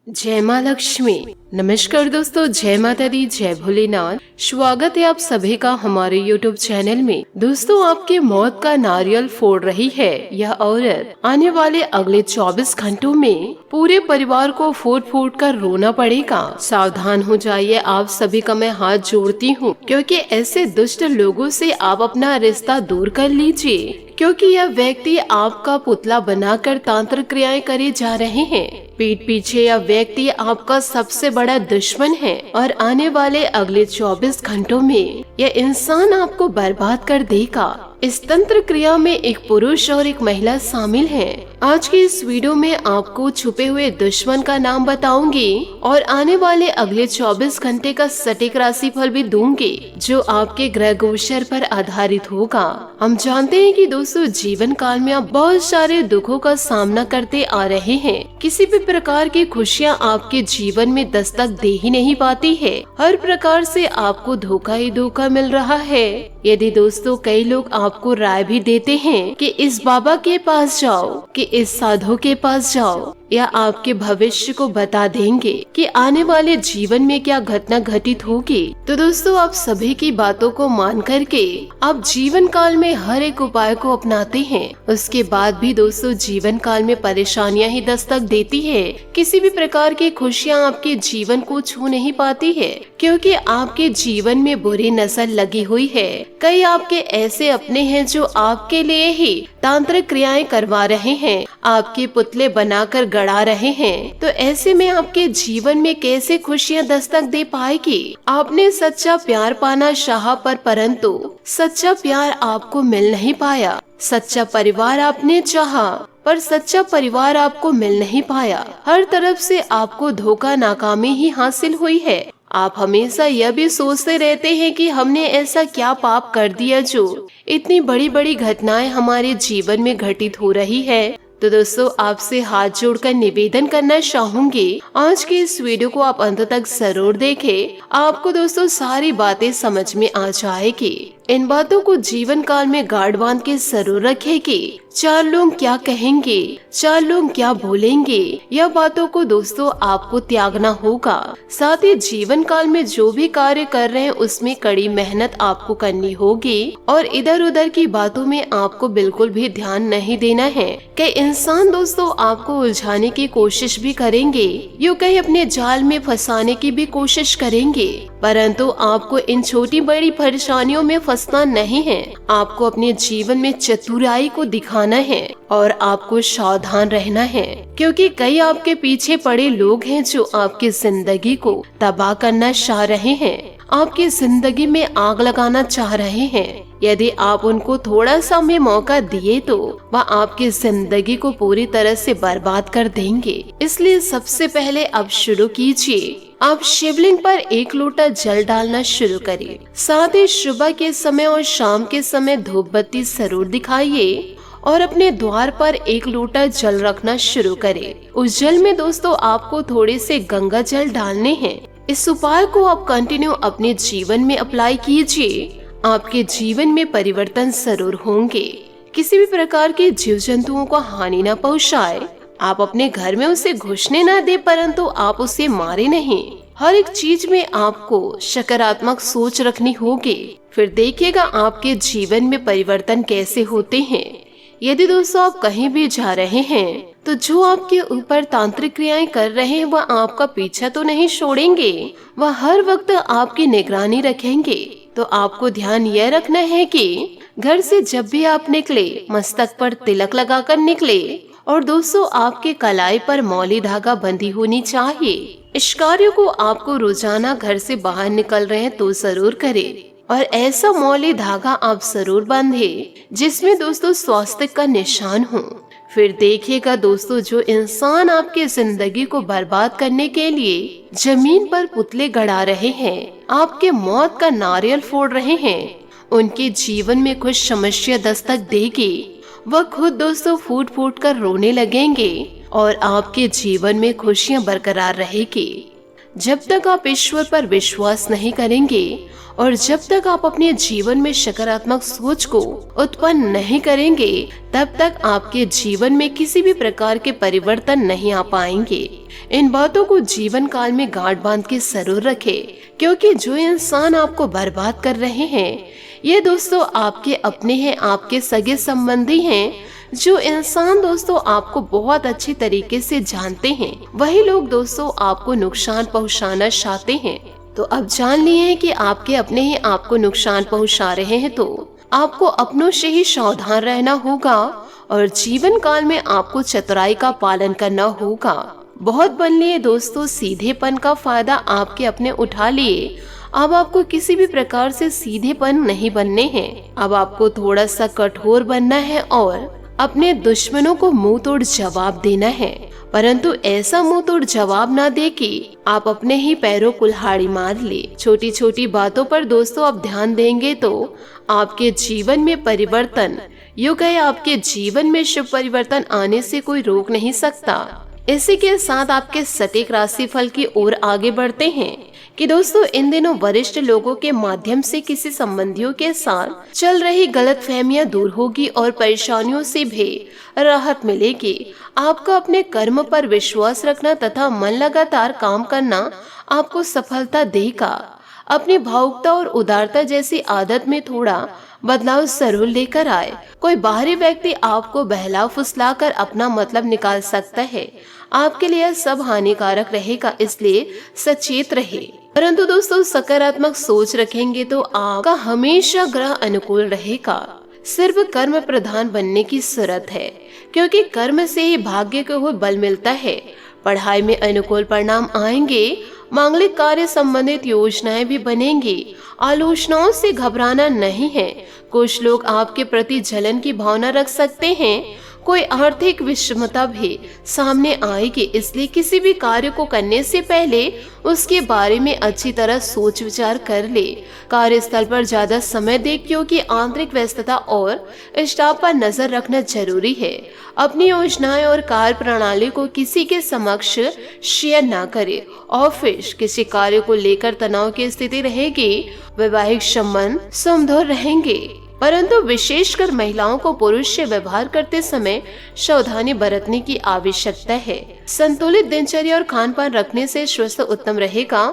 जय माँ लक्ष्मी। नमस्कार दोस्तों, जय माता दी, जय भोलेनाथ। स्वागत है आप सभी का हमारे YouTube चैनल में। दोस्तों, आपके मौत का नारियल फोड़ रही है यह औरत। आने वाले अगले 24 घंटों में पूरे परिवार को फूट फूट कर रोना पड़ेगा। सावधान हो जाइए, आप सभी का मैं हाथ जोड़ती हूँ, क्योंकि ऐसे दुष्ट लोगों से आप अपना रिश्ता दूर कर लीजिए, क्योंकि यह व्यक्ति आपका पुतला बनाकर तांत्रिक क्रियाएं करे जा रहे हैं। पीठ पीछे यह व्यक्ति आपका सबसे बड़ा दुश्मन है और आने वाले अगले 24 घंटों में यह इंसान आपको बर्बाद कर देगा। इस तंत्र क्रिया में एक पुरुष और एक महिला शामिल हैं। आज की इस वीडियो में आपको छुपे हुए दुश्मन का नाम बताऊंगी और आने वाले अगले 24 घंटे का सटीक राशिफल भी दूंगी, जो आपके ग्रह गोचर पर आधारित होगा। हम जानते हैं कि दोस्तों, जीवन काल में आप बहुत सारे दुखों का सामना करते आ रहे हैं। किसी भी प्रकार की खुशियाँ आपके जीवन में दस्तक दे ही नहीं पाती है। हर प्रकार से आपको धोखा ही धोखा मिल रहा है। यदि दोस्तों, कई लोग आपको राय भी देते हैं कि इस बाबा के पास जाओ, कि इस साधु के पास जाओ, या आपके भविष्य को बता देंगे कि आने वाले जीवन में क्या घटना घटित होगी, तो दोस्तों, आप सभी की बातों को मान करके आप जीवन काल में हर एक उपाय को अपनाते हैं। उसके बाद भी दोस्तों, जीवन काल में परेशानियां ही दस्तक देती है। किसी भी प्रकार की खुशियां आपके जीवन को छू नहीं पाती है, क्योंकि आपके जीवन में बुरी नजर लगी हुई है। कई आपके ऐसे अपने हैं जो आपके लिए ही तांत्रिक क्रियाएं करवा रहे हैं, आपके पुतले बनाकर गड़ा रहे हैं। तो ऐसे में आपके जीवन में कैसे खुशियां दस्तक दे पाएगी। आपने सच्चा प्यार पाना चाहा, परंतु सच्चा प्यार आपको मिल नहीं पाया। सच्चा परिवार आपने चाहा, पर सच्चा परिवार आपको मिल नहीं पाया। हर तरफ से आपको धोखा, नाकामी ही हासिल हुई है। आप हमेशा यह भी सोचते रहते हैं कि हमने ऐसा क्या पाप कर दिया जो इतनी बड़ी बड़ी घटनाएं हमारे जीवन में घटित हो रही है। तो दोस्तों, आपसे हाथ जोड़कर निवेदन करना चाहूंगी, आज की इस वीडियो को आप अंत तक जरूर देखें। आपको दोस्तों सारी बातें समझ में आ जाएगी। इन बातों को जीवन काल में गाढ़ बांध के जरूर रखेगी। चार लोग क्या कहेंगे, चार लोग क्या बोलेंगे, यह बातों को दोस्तों आपको त्यागना होगा। साथ ही जीवन काल में जो भी कार्य कर रहे हैं उसमें कड़ी मेहनत आपको करनी होगी और इधर उधर की बातों में आपको बिल्कुल भी ध्यान नहीं देना है। कई इंसान दोस्तों आपको उलझाने की कोशिश भी करेंगे, यूँ कहीं अपने जाल में फंसाने की भी कोशिश करेंगे, परंतु आपको इन छोटी बड़ी परेशानियों में फंसना नहीं है। आपको अपने जीवन में चतुराई को दिखाना है और आपको सावधान रहना है, क्योंकि कई आपके पीछे पड़े लोग हैं जो आपकी जिंदगी को तबाह करना चाह रहे हैं, आपकी जिंदगी में आग लगाना चाह रहे हैं। यदि आप उनको थोड़ा सा भी मौका दिए तो वह आपकी जिंदगी को पूरी तरह से बर्बाद कर देंगे। इसलिए सबसे पहले अब शुरू कीजिए, आप शिवलिंग पर 1 लोटा जल डालना शुरू करिए। साथ ही सुबह के समय और शाम के समय धूप बत्ती जरूर दिखाइए और अपने द्वार पर 1 लोटा जल रखना शुरू करें। उस जल में दोस्तों आपको थोड़े से गंगा जल डालने हैं। इस उपाय को आप कंटिन्यू अपने जीवन में अप्लाई कीजिए। आपके जीवन में परिवर्तन जरूर होंगे। किसी भी प्रकार के जीव जंतुओं को हानि न पहुंचाए। आप अपने घर में उसे घुसने न दे, परंतु आप उसे मारे नहीं। हर एक चीज में आपको सकारात्मक सोच रखनी होगी। फिर देखिएगा आपके जीवन में परिवर्तन कैसे होते हैं। यदि दोस्तों आप कहीं भी जा रहे हैं तो जो आपके ऊपर तांत्रिक क्रियाएं कर रहे हैं वह आपका पीछा तो नहीं छोड़ेंगे, वह हर वक्त आपकी निगरानी रखेंगे। तो आपको ध्यान यह रखना है कि घर से जब भी आप निकले मस्तक पर तिलक लगाकर निकले और दोस्तों आपके कलाई पर मौली धागा बंधी होनी चाहिए। इस कार्य को आपको रोजाना घर से बाहर निकल रहे हैं तो जरूर करें और ऐसा मौली धागा आप जरूर बांधे जिसमें दोस्तों स्वास्थ्य का निशान हो। फिर देखिएगा दोस्तों, जो इंसान आपके जिंदगी को बर्बाद करने के लिए जमीन पर पुतले गड़ा रहे हैं, आपके मौत का नारियल फोड़ रहे हैं, उनके जीवन में कुछ समस्या दस्तक देगी। वह खुद दोस्तों फूट फूट कर रोने लगेंगे और आपके जीवन में खुशियां बरकरार रहेगी। जब तक आप ईश्वर पर विश्वास नहीं करेंगे और जब तक आप अपने जीवन में सकारात्मक सोच को उत्पन्न नहीं करेंगे, तब तक आपके जीवन में किसी भी प्रकार के परिवर्तन नहीं आ पाएंगे। इन बातों को जीवन काल में गांठ बांध के जरूर रखें, क्योंकि जो इंसान आपको बर्बाद कर रहे हैं, ये दोस्तों आपके अपने हैं, आपके सगे संबंधी हैं। जो इंसान दोस्तों आपको बहुत अच्छी तरीके से जानते हैं, वही लोग दोस्तों आपको नुकसान पहुंचाना चाहते हैं। तो अब जान लिए कि आपके अपने ही आपको नुकसान पहुंचा रहे हैं, तो आपको अपनों से ही सावधान रहना होगा और जीवन काल में आपको चतुराई का पालन करना होगा। बहुत बन लिए दोस्तों, सीधेपन का फायदा आपके अपने उठा लिए। अब आपको किसी भी प्रकार से सीधेपन नहीं बनने हैं। अब आपको थोड़ा सा कठोर बनना है और अपने दुश्मनों को मुंह तोड़ जवाब देना है, परंतु ऐसा मुंह तोड़ जवाब ना दे कि आप अपने ही पैरों कुल्हाड़ी मार ले। छोटी छोटी बातों पर दोस्तों आप ध्यान देंगे तो आपके जीवन में परिवर्तन, यूं कहे आपके जीवन में शुभ परिवर्तन आने से कोई रोक नहीं सकता। इसी के साथ आपके सटीक राशिफल की ओर आगे बढ़ते हैं कि दोस्तों इन दिनों वरिष्ठ लोगों के माध्यम से किसी संबंधियों के साथ चल रही गलतफहमियां दूर होगी और परेशानियों से भी राहत मिलेगी। आपका अपने कर्म पर विश्वास रखना तथा मन लगातार काम करना आपको सफलता देगा। अपनी भावुकता और उदारता जैसी आदत में थोड़ा बदलाव जरूर लेकर आए। कोई बाहरी व्यक्ति आपको बहला फुसला कर अपना मतलब निकाल सकता है। आपके लिए सब हानिकारक रहेगा, इसलिए सचेत रहे। परंतु दोस्तों सकारात्मक सोच रखेंगे तो आपका हमेशा ग्रह अनुकूल रहेगा। सिर्फ कर्म प्रधान बनने की जरूरत है, क्योंकि कर्म से ही भाग्य को बल मिलता है। पढ़ाई में अनुकूल परिणाम आएंगे। मांगलिक कार्य संबंधित योजनाएं भी बनेंगी। आलोचनाओं से घबराना नहीं है। कुछ लोग आपके प्रति जलन की भावना रख सकते हैं। कोई आर्थिक विषमता भी सामने आएगी, इसलिए किसी भी कार्य को करने से पहले उसके बारे में अच्छी तरह सोच विचार कर ले। कार्यस्थल पर ज्यादा समय दे, क्योंकि आंतरिक व्यस्तता और स्टाफ पर नजर रखना जरूरी है। अपनी योजनाएं और कार्य प्रणाली को किसी के समक्ष शेयर ना करे। ऑफिस किसी कार्य को लेकर तनाव की स्थिति रहेगी। वैवाहिक संबंध सुमधुर रहेंगे, परंतु विशेषकर महिलाओं को पुरुष से व्यवहार करते समय सावधानी बरतने की आवश्यकता है। संतुलित दिनचर्या और खान पान रखने से स्वास्थ्य उत्तम रहेगा।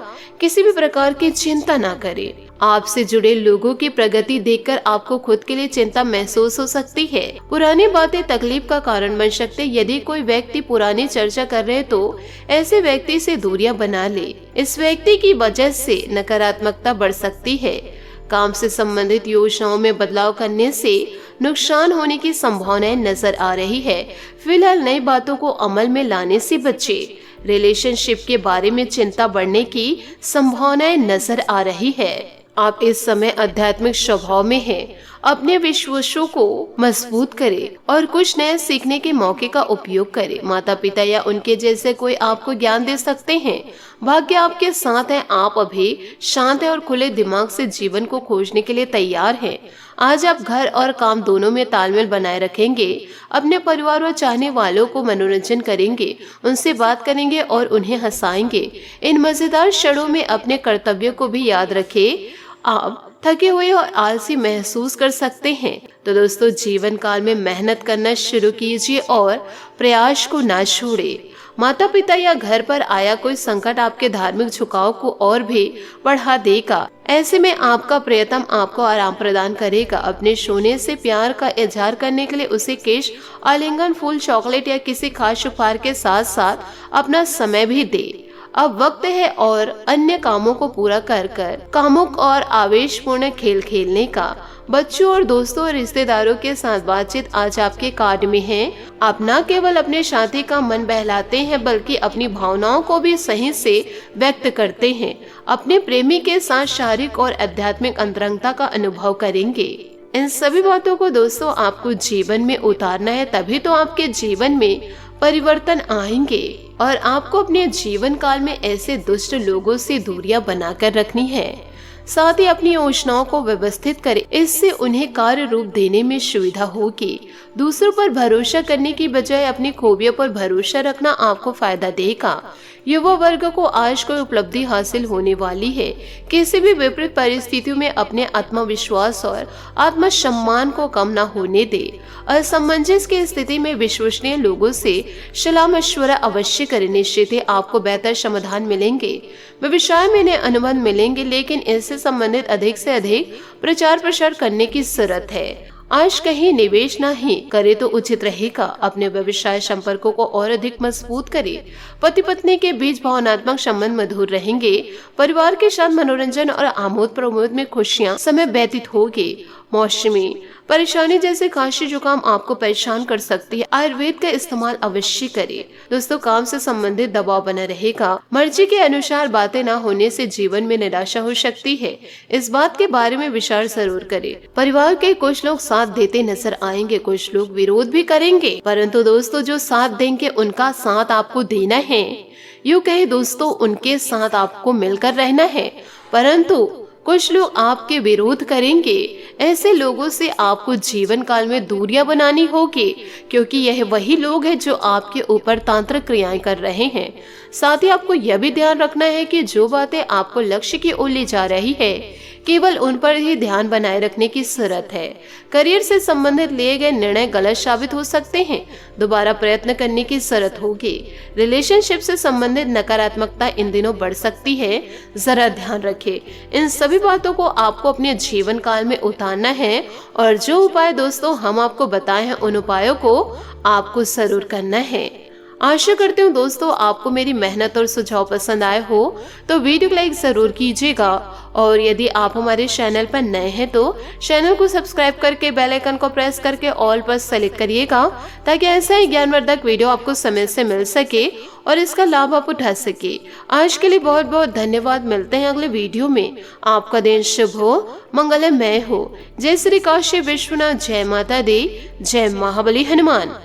किसी भी प्रकार की चिंता ना करें। आपसे जुड़े लोगों की प्रगति देखकर आपको खुद के लिए चिंता महसूस हो सकती है। पुरानी बातें तकलीफ का कारण बन सकते। यदि कोई व्यक्ति पुरानी चर्चा कर रहे तो ऐसे व्यक्ति से दूरियां बना ले। इस व्यक्ति की वजह से नकारात्मकता बढ़ सकती है। काम से संबंधित योजनाओं में बदलाव करने से नुकसान होने की संभावनाएं नजर आ रही है। फिलहाल नई बातों को अमल में लाने से बचे। रिलेशनशिप के बारे में चिंता बढ़ने की संभावनाएं नजर आ रही है। आप इस समय आध्यात्मिक स्वभाव में हैं। अपने विश्वासों को मजबूत करें और कुछ नए सीखने के मौके का उपयोग करें। माता पिता या उनके जैसे कोई आपको ज्ञान दे सकते हैं। भाग्य आपके साथ है। आप अभी शांत है और खुले दिमाग से जीवन को खोजने के लिए तैयार हैं। आज आप घर और काम दोनों में तालमेल बनाए रखेंगे। अपने परिवार और चाहने वालों को मनोरंजन करेंगे, उनसे बात करेंगे और उन्हें हंसाएंगे। इन मजेदार क्षणों में अपने कर्तव्य को भी याद रखें। आप थके हुए और आलसी महसूस कर सकते हैं, तो दोस्तों जीवन काल में मेहनत करना शुरू कीजिए और प्रयास को ना छोड़े। माता पिता या घर पर आया कोई संकट आपके धार्मिक झुकाव को और भी बढ़ा देगा। ऐसे में आपका प्रयत्न आपको आराम प्रदान करेगा। अपने सोने से प्यार का इजहार करने के लिए उसे केश, आलिंगन, फूल, चॉकलेट या किसी खास उपहार के साथ साथ अपना समय भी दे। अब वक्त है और अन्य कामों को पूरा कर कामुक और आवेशपूर्ण खेल खेलने का। बच्चों और दोस्तों और रिश्तेदारों के साथ बातचीत आज आपके कार्ड में है। आप न केवल अपने साथी का मन बहलाते हैं, बल्कि अपनी भावनाओं को भी सही से व्यक्त करते हैं। अपने प्रेमी के साथ शारीरिक और आध्यात्मिक अंतरंगता का अनुभव करेंगे। इन सभी बातों को दोस्तों आपको जीवन में उतारना है, तभी तो आपके जीवन में परिवर्तन आएंगे। और आपको अपने जीवन काल में ऐसे दुष्ट लोगों से दूरियां बनाकर रखनी है। साथ ही अपनी योजनाओं को व्यवस्थित करें, इससे उन्हें कार्य रूप देने में सुविधा होगी। दूसरों पर भरोसा करने की बजाय अपनी खूबियों पर भरोसा रखना आपको फायदा देगा। युवा वर्ग को आज कोई उपलब्धि हासिल होने वाली है। किसी भी विपरीत परिस्थितियों में अपने आत्मविश्वास और आत्मसम्मान को कम न होने दे। असमंजस की स्थिति में विश्वसनीय लोगों से सलाह मशवरा अवश्य करें। निश्चित ही आपको बेहतर समाधान मिलेंगे। व्यवसाय में नए अनुबंध मिलेंगे, लेकिन इससे संबंधित अधिक से अधिक प्रचार प्रसार करने की जरूरत है। आज कहीं निवेश ना ही करे तो उचित रहेगा। अपने व्यवसाय संपर्कों को और अधिक मजबूत करें। पति पत्नी के बीच भावनात्मक संबंध मधुर रहेंगे। परिवार के साथ मनोरंजन और आमोद प्रमोद में खुशियां समय व्यतीत होगी। मौसमी परेशानी जैसे खांसी जुकाम आपको परेशान कर सकती है। आयुर्वेद का इस्तेमाल अवश्य करें। दोस्तों, काम से संबंधित दबाव बना रहेगा। मर्जी के अनुसार बातें न होने से जीवन में निराशा हो सकती है। इस बात के बारे में विचार जरूर करें। परिवार के कुछ लोग साथ देते नजर आएंगे, कुछ लोग विरोध भी करेंगे, परंतु दोस्तों जो साथ देंगे उनका साथ आपको देना है। यूँ कहे दोस्तों, उनके साथ आपको मिलकर रहना है, परंतु कुछ लोग आपके विरोध करेंगे। ऐसे लोगों से आपको जीवन काल में दूरियां बनानी होगी, क्योंकि यह वही लोग हैं जो आपके ऊपर तांत्रिक क्रियाएं कर रहे हैं। साथ ही आपको यह भी ध्यान रखना है कि जो बातें आपको लक्ष्य की ओर ले जा रही है, केवल उन पर ही ध्यान बनाए रखने की जरूरत है। करियर से संबंधित लिए गए निर्णय गलत साबित हो सकते हैं। दोबारा प्रयत्न करने की जरूरत होगी। रिलेशनशिप से संबंधित नकारात्मकता इन दिनों बढ़ सकती है, जरा ध्यान रखें। इन सभी बातों को आपको अपने जीवन काल में उतारना है, और जो उपाय दोस्तों हम आपको बताए हैं उन उपायों को आपको जरूर करना है। आशा करती हूँ दोस्तों आपको मेरी मेहनत और सुझाव पसंद आए हो तो वीडियो को लाइक जरूर कीजिएगा, और यदि आप हमारे चैनल पर नए हैं तो चैनल को सब्सक्राइब करके बेल आइकन को प्रेस करके ऑल पर सेलेक्ट करिएगा, ताकि ऐसा ही ज्ञानवर्धक वीडियो आपको समय से मिल सके और इसका लाभ आप उठा सके। आज के लिए बहुत बहुत धन्यवाद। मिलते हैं अगले वीडियो में। आपका दिन शुभ हो, मंगलमय हो। जय श्री काशी विश्वनाथ, जय माता दी, जय महाबली हनुमान।